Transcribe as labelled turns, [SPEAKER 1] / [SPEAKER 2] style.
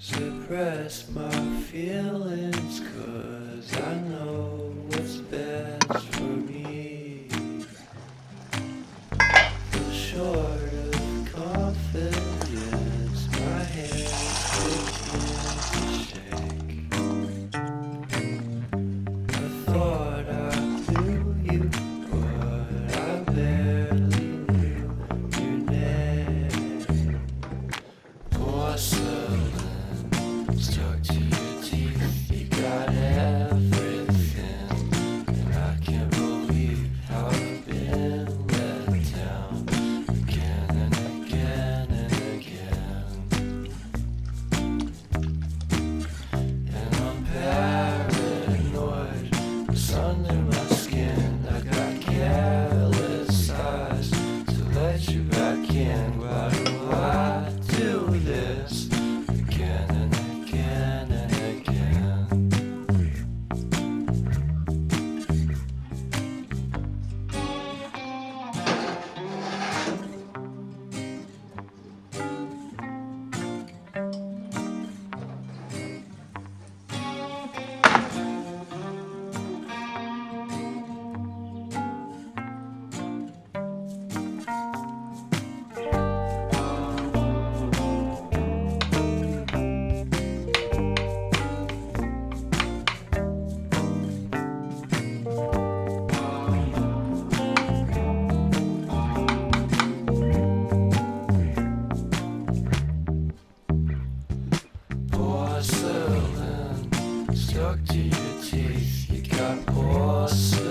[SPEAKER 1] suppress my feelings, 'cause I know what's best for me. Feel short of confidence, my hands begin to shake. I thought I knew you, but I barely knew your name. Porcelain stuck to your teeth, you got everything, and I can't believe how I've been let down again and again and again. And I'm paranoid, it's under my skin. I got careless eyes to let you back in. Why do I do this again and again and again? Porcelain stuck to your teeth, you got porcelain.